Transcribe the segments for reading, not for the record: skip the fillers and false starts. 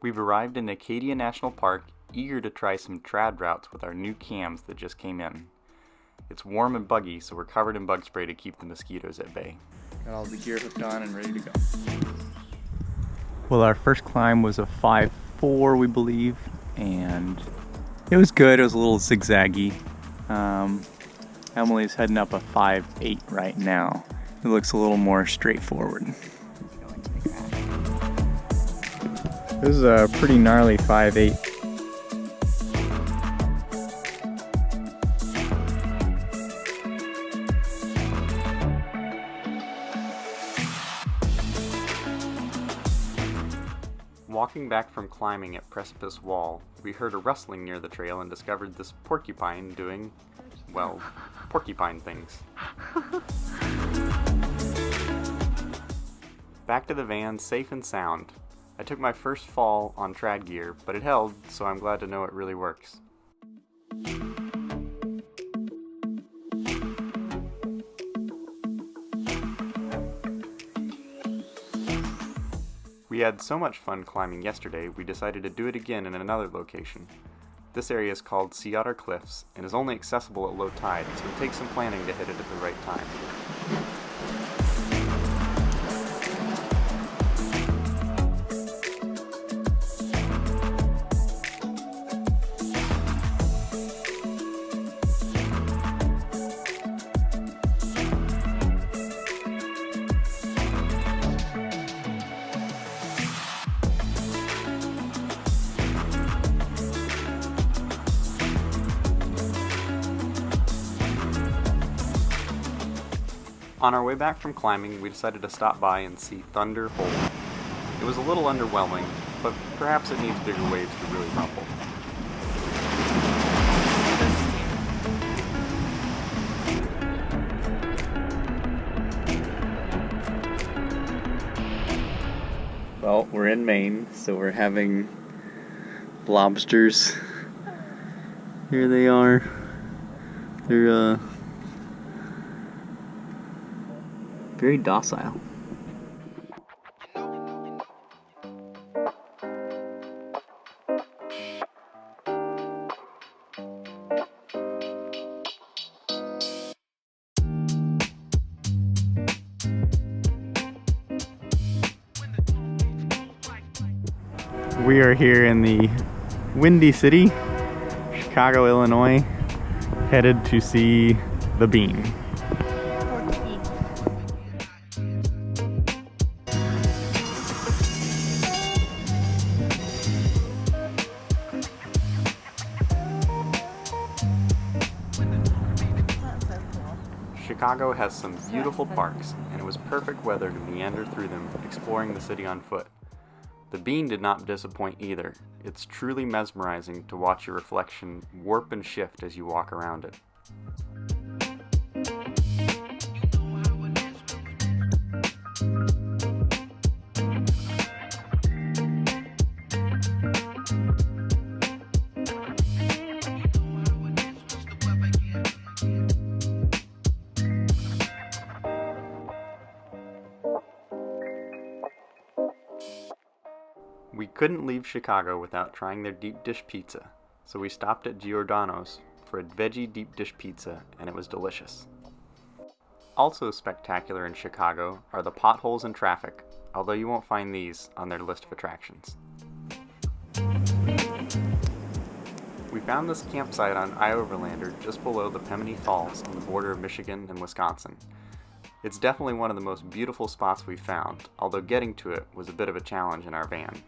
We've arrived in Acadia National Park, eager to try some trad routes with our new cams that just came in. It's warm and buggy, so we're covered in bug spray to keep the mosquitoes at bay. Got all the gear hooked on and ready to go. Well, our first climb was a 5.4, we believe, and it was good. It was a little zigzaggy. Emily's heading up a 5.8 right now. It looks a little more straightforward. This is a pretty gnarly 5.8. Walking back from climbing at Precipice Wall, we heard a rustling near the trail and discovered this porcupine doing, well, porcupine things. Back to the van, safe and sound. I took my first fall on trad gear, but it held, so I'm glad to know it really works. We had so much fun climbing yesterday, we decided to do it again in another location. This area is called Sea Otter Cliffs and is only accessible at low tide, so it takes some planning to hit it at the right time. On our way back from climbing, we decided to stop by and see Thunder Hole. It was a little underwhelming, but perhaps it needs bigger waves to really rumble. Well, we're in Maine, so we're having lobsters. Here they are. They're very docile. We are here in the Windy City, Chicago, Illinois, headed to see the bean. Chicago has some beautiful parks, and it was perfect weather to meander through them, exploring the city on foot. The bean did not disappoint either. It's truly mesmerizing to watch your reflection warp and shift as you walk around it. We couldn't leave Chicago without trying their deep dish pizza, so we stopped at Giordano's for a veggie deep dish pizza, and it was delicious. Also spectacular in Chicago are the potholes and traffic, although you won't find these on their list of attractions. We found this campsite on Ioverlander just below the Pemmican Falls on the border of Michigan and Wisconsin. It's definitely one of the most beautiful spots we've found, although getting to it was a bit of a challenge in our van.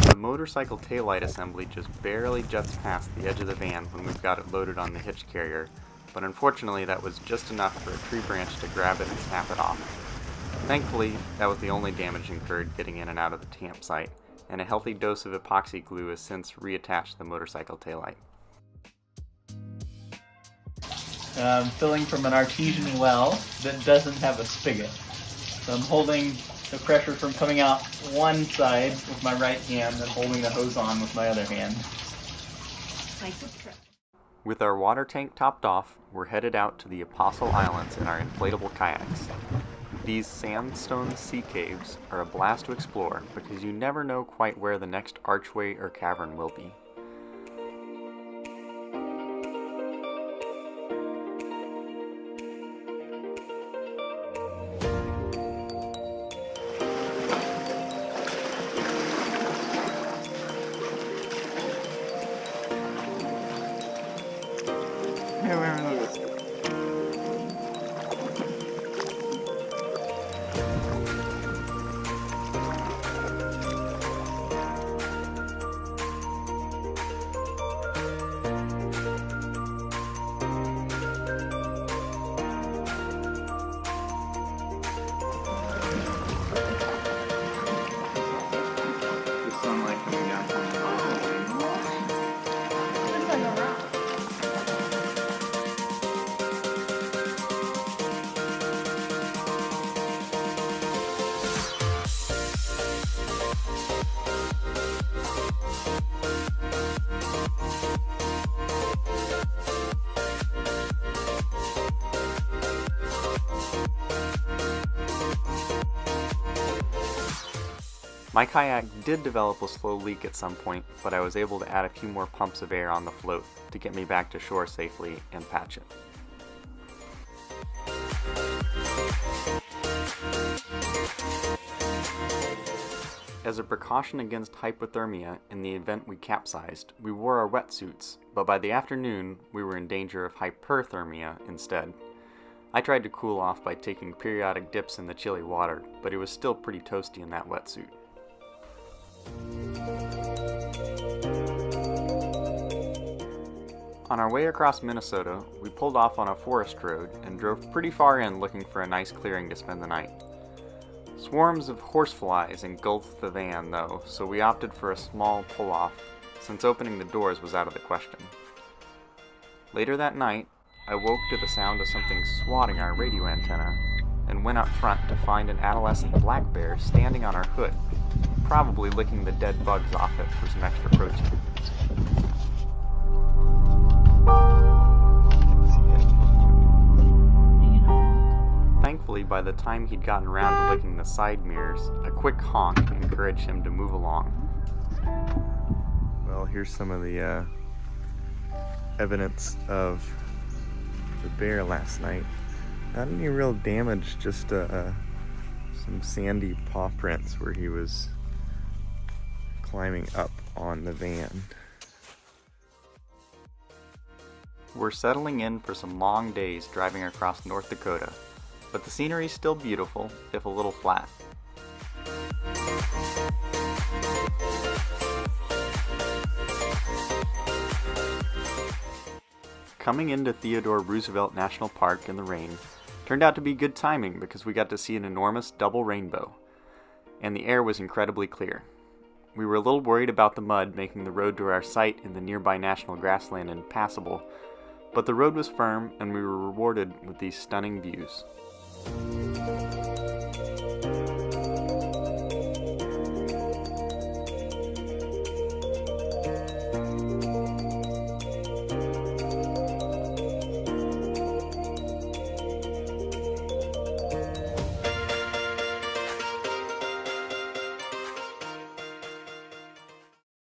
The motorcycle taillight assembly just barely juts past the edge of the van when we've got it loaded on the hitch carrier, but unfortunately that was just enough for a tree branch to grab it and snap it off. Thankfully, that was the only damage incurred getting in and out of the campsite, and a healthy dose of epoxy glue has since reattached the motorcycle taillight. filling from an artesian well that doesn't have a spigot. So I'm holding the pressure from coming out one side with my right hand and holding the hose on with my other hand. With our water tank topped off, we're headed out to the Apostle Islands in our inflatable kayaks. These sandstone sea caves are a blast to explore because you never know quite where the next archway or cavern will be. My kayak did develop a slow leak at some point, but I was able to add a few more pumps of air on the float to get me back to shore safely and patch it. As a precaution against hypothermia in the event we capsized, we wore our wetsuits, but by the afternoon we were in danger of hyperthermia instead. I tried to cool off by taking periodic dips in the chilly water, but it was still pretty toasty in that wetsuit. On our way across Minnesota, we pulled off on a forest road and drove pretty far in looking for a nice clearing to spend the night. Swarms of horseflies engulfed the van though, so we opted for a small pull-off, since opening the doors was out of the question. Later that night, I woke to the sound of something swatting our radio antenna, and went up front to find an adolescent black bear standing on our hood, probably licking the dead bugs off it for some extra protein. Thankfully, by the time he'd gotten around to licking the side mirrors, a quick honk encouraged him to move along. Well, here's some of the evidence of the bear last night. Not any real damage, just some sandy paw prints where he was climbing up on the van. We're settling in for some long days driving across North Dakota, but the scenery's still beautiful, if a little flat. Coming into Theodore Roosevelt National Park in the rain turned out to be good timing because we got to see an enormous double rainbow, and the air was incredibly clear. We were a little worried about the mud making the road to our site in the nearby national grassland impassable, but the road was firm and we were rewarded with these stunning views.